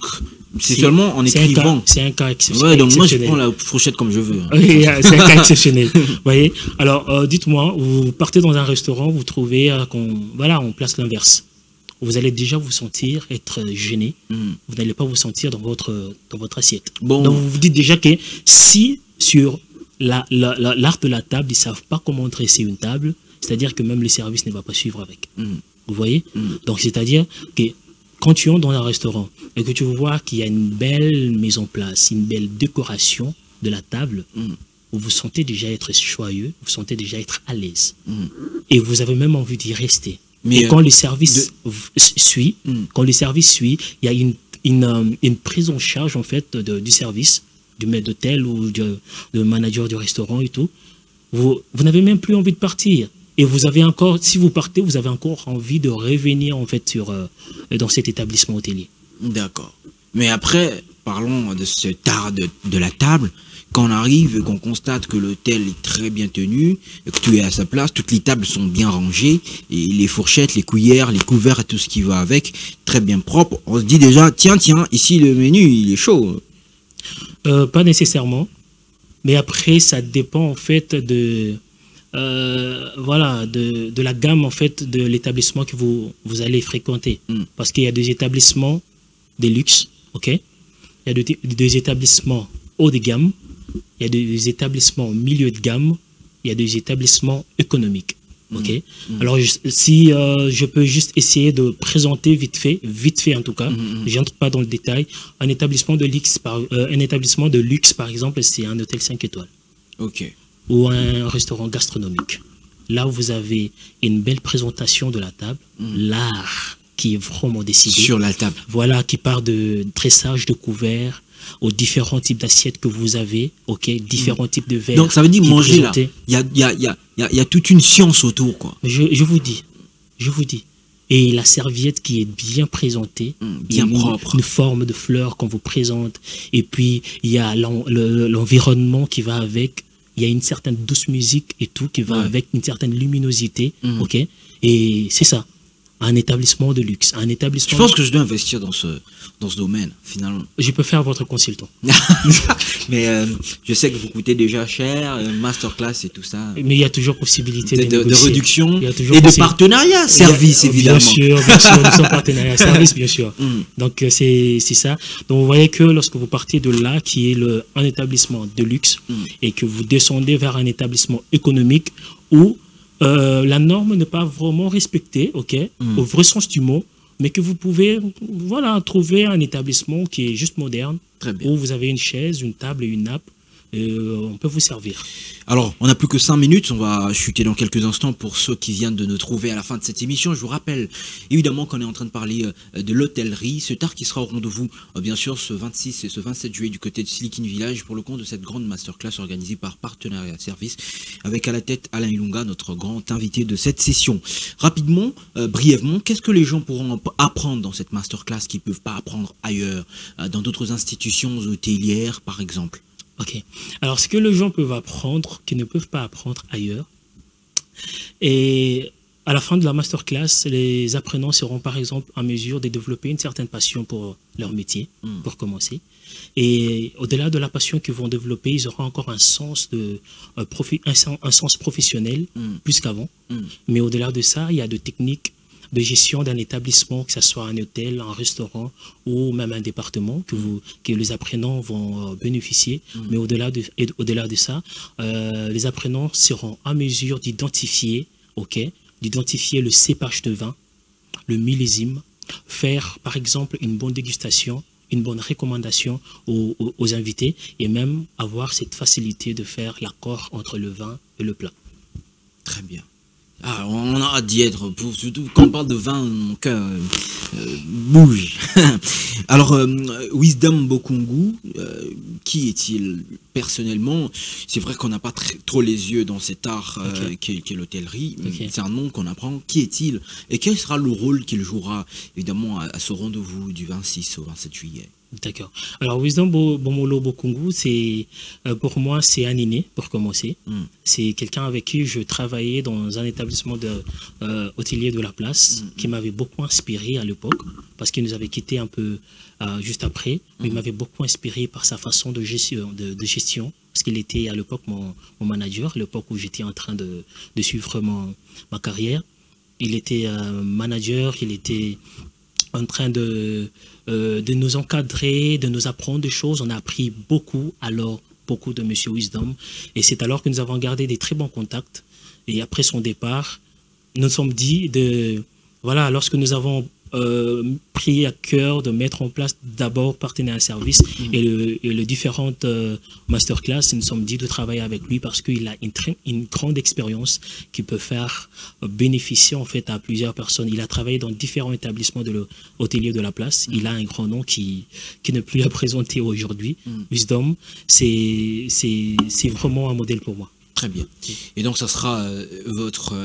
c'est seulement en écrivant. C'est un cas exceptionnel. Ouais, donc moi, je prends la fourchette comme je veux. Oui, c'est un cas exceptionnel. Voyez. Alors, dites-moi, vous partez dans un restaurant, vous trouvez voilà, on place l'inverse. Vous allez déjà vous sentir être gêné. Vous n'allez pas vous sentir dans votre assiette. Bon. Donc, vous vous dites déjà que si sur l'art de la table, ils ne savent pas comment dresser une table, c'est-à-dire que même le service ne va pas suivre avec. Vous voyez? Donc, c'est-à-dire que quand tu entres dans un restaurant et que tu vois qu'il y a une belle mise en place, une belle décoration de la table, vous vous sentez déjà être joyeux, vous sentez déjà être à l'aise. Et vous avez même envie d'y rester. Mais et quand le service suit, il y a une prise en charge en fait du service, du maître d'hôtel ou du manager du restaurant et tout. Vous n'avez même plus envie de partir. Et vous avez encore, si vous partez, vous avez encore envie de revenir en fait dans cet établissement hôtelier. D'accord. Mais après, parlons de cet art de la table. Quand on arrive et qu'on constate que l'hôtel est très bien tenu, et que tu es à sa place, toutes les tables sont bien rangées, et les fourchettes, les cuillères, les couverts et tout ce qui va avec, très bien propre, on se dit déjà, tiens, ici le menu, il est chaud. Pas nécessairement. Mais après, ça dépend en fait voilà, de la gamme en fait de l'établissement que vous allez fréquenter. Parce qu'il y a des établissements de luxe, il y a des établissements haut de gamme, il y a des établissements milieu de gamme, il y a des établissements économiques. Alors si je peux juste essayer de présenter vite fait en tout cas, je n'entre pas dans le détail, un établissement de luxe par exemple, c'est un hôtel 5 étoiles. Ou un restaurant gastronomique. Là où vous avez une belle présentation de la table, l'art qui est vraiment décidé. Sur la table. Voilà, qui part de dressage de couverts, aux différents types d'assiettes que vous avez, différents types de verres. Donc ça veut dire manger là, il y a toute une science autour, quoi. Je vous dis. Et la serviette qui est bien présentée, bien propre. Une forme de fleur qu'on vous présente. Et puis, il y a l'environnement qui va avec. Il y a une certaine douce musique et tout qui va avec une certaine luminosité. Et c'est ça. Un établissement de luxe. Je pense que je dois investir dans ce domaine, finalement. Je peux faire votre consultant. Mais je sais que vous coûtez déjà cher, masterclass et tout ça. Mais il y a toujours possibilité de réduction et de partenariat, service, évidemment. Bien sûr, nous sommes partenariat, service, bien sûr. Donc, c'est ça. Donc, vous voyez que lorsque vous partez de là, qui est un établissement de luxe, et que vous descendez vers un établissement économique où la norme n'est pas vraiment respectée, au vrai sens du mot, mais que vous pouvez trouver un établissement qui est juste moderne, où vous avez une chaise, une table et une nappe, on peut vous servir. Alors, on n'a plus que 5 minutes, on va chuter dans quelques instants pour ceux qui viennent de nous trouver à la fin de cette émission. Je vous rappelle évidemment qu'on est en train de parler de l'hôtellerie, ce tard qui sera au rendez-vous bien sûr ce 26 et ce 27 juillet du côté de Silicon Village pour le compte de cette grande masterclass organisée par Partenariat de Service avec à la tête Alain Ilunga, notre grand invité de cette session. Rapidement, brièvement, qu'est-ce que les gens pourront apprendre dans cette masterclass qu'ils ne peuvent pas apprendre ailleurs, dans d'autres institutions hôtelières par exemple? Ok. Alors, ce que les gens peuvent apprendre, qu'ils ne peuvent pas apprendre ailleurs, et à la fin de la masterclass, les apprenants seront par exemple en mesure de développer une certaine passion pour leur métier, pour commencer. Et au-delà de la passion qu'ils vont développer, ils auront encore un sens, un sens professionnel plus qu'avant. Mais au-delà de ça, il y a de techniques de gestion d'un établissement, que ce soit un hôtel, un restaurant ou même un département que les apprenants vont bénéficier. Mais au-delà de ça, les apprenants seront en mesure d'identifier le cépage de vin, le millésime, faire par exemple une bonne dégustation, une bonne recommandation aux invités et même avoir cette facilité de faire l'accord entre le vin et le plat. Très bien. Ah, on a hâte d'y être, surtout quand on parle de vin, mon cœur bouge. Alors, Wisdom Bokungu, qui est-il personnellement? C'est vrai qu'on n'a pas trop les yeux dans cet art qu'est l'hôtellerie. C'est un nom qu'on apprend. Qui est-il? Et quel sera le rôle qu'il jouera évidemment à ce rendez-vous du 26 au 27 juillet? D'accord. Alors, Wisdom Bomolo Bokungu, pour moi, c'est un inné, pour commencer. C'est quelqu'un avec qui je travaillais dans un établissement hôtelier de la place, qui m'avait beaucoup inspiré à l'époque, parce qu'il nous avait quittés un peu juste après. Mais il m'avait beaucoup inspiré par sa façon de gestion, parce qu'il était à l'époque mon manager, à l'époque où j'étais en train de suivre ma carrière. Il était manager, il était en train de nous encadrer, de nous apprendre des choses. On a appris beaucoup de M. Wisdom. Et c'est alors que nous avons gardé des très bons contacts. Et après son départ, nous nous sommes dit lorsque nous avons pris à cœur de mettre en place d'abord Partenariat Service et les différentes masterclass, nous nous sommes dit de travailler avec lui parce qu'il a une grande expérience qui peut faire bénéficier en fait à plusieurs personnes. Il a travaillé dans différents établissements de l'hôtelier de la place. Il a un grand nom qui n'est plus à présenter aujourd'hui. Wisdom, c'est vraiment un modèle pour moi. Très bien. Et donc, ça sera votre,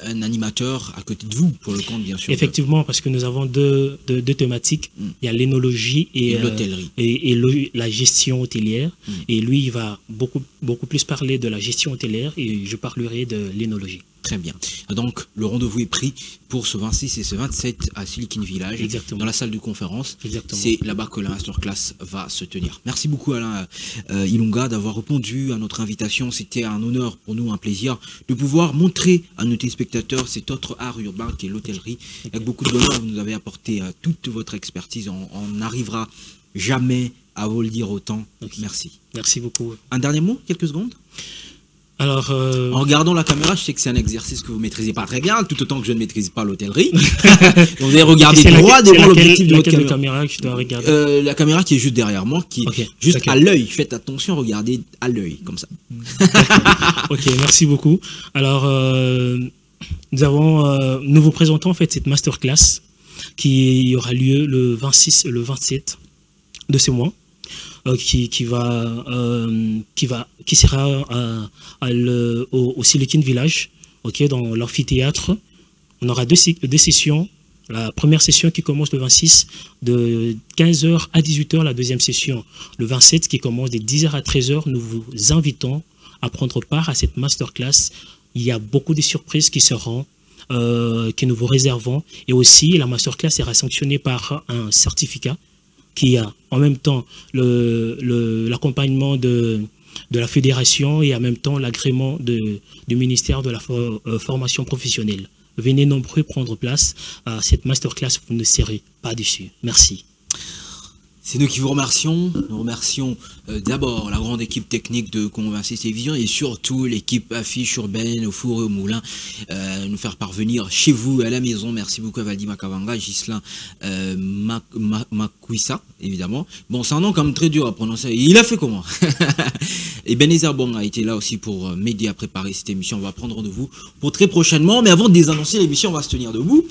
un animateur à côté de vous, pour le compte, bien sûr. Effectivement, parce que nous avons deux thématiques. Il y a l'énologie et l'hôtellerie. Et la gestion hôtelière. Et lui, il va beaucoup plus parler de la gestion hôtelière et je parlerai de l'énologie. Très bien. Donc, le rendez-vous est pris pour ce 26 et ce 27 à Silicon Village, dans la salle de conférence. C'est là-bas que la masterclass va se tenir. Merci beaucoup Alain Ilunga d'avoir répondu à notre invitation. C'était un honneur pour nous, un plaisir de pouvoir montrer à nos téléspectateurs cet autre art urbain qui est l'hôtellerie. Avec beaucoup de bonheur, vous nous avez apporté toute votre expertise. On n'arrivera jamais à vous le dire autant. Merci. Merci beaucoup. Un dernier mot, quelques secondes? Alors, en regardant la caméra, je sais que c'est un exercice que vous ne maîtrisez pas très bien, tout autant que je ne maîtrise pas l'hôtellerie. Vous allez regarder droit devant l'objectif de votre caméra. Que je dois regarder la caméra qui est juste derrière moi, qui est juste à l'œil. Faites attention, regardez à l'œil, comme ça. Ok, merci beaucoup. Alors, nous vous présentons en fait cette masterclass qui aura lieu le 26 et le 27 de ce mois. Qui sera au Silicon Village, dans l'amphithéâtre. On aura deux sessions. La première session qui commence le 26 de 15h à 18h, la deuxième session le 27 qui commence de 10h à 13h. Nous vous invitons à prendre part à cette masterclass. Il y a beaucoup de surprises qui seront que nous vous réservons. Et aussi, la masterclass sera sanctionnée par un certificat qui a en même temps l'accompagnement de la fédération et en même temps l'agrément du ministère de la formation professionnelle. Venez nombreux prendre place à cette masterclass, vous ne serez pas déçus. Merci. C'est nous qui vous remercions. Nous remercions d'abord la grande équipe technique de Convaincis Télévision et surtout l'équipe Affiche Urbaine au four et au moulin. Nous faire parvenir chez vous à la maison. Merci beaucoup à Valdi Makavanga, Ghislain Makwissa, évidemment. Bon, c'est un nom quand même très dur à prononcer. Il a fait comment? Et Benézer Bong a été là aussi pour m'aider à préparer cette émission. On va prendre rendez-vous pour très prochainement. Mais avant de désannoncer l'émission, on va se tenir debout.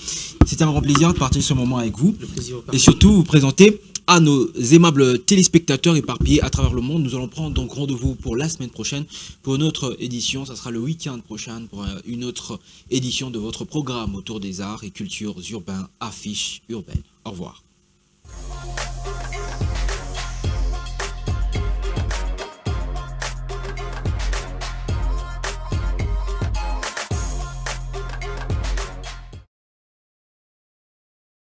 C'était un grand plaisir de partager ce moment avec vous. Et surtout, vous présenter à nos aimables téléspectateurs éparpillés à travers le monde. Nous allons prendre donc rendez-vous pour la semaine prochaine pour une autre édition. Ça sera le week-end prochain pour une autre édition de votre programme autour des arts et cultures urbains, Affiche Urbaine. Au revoir.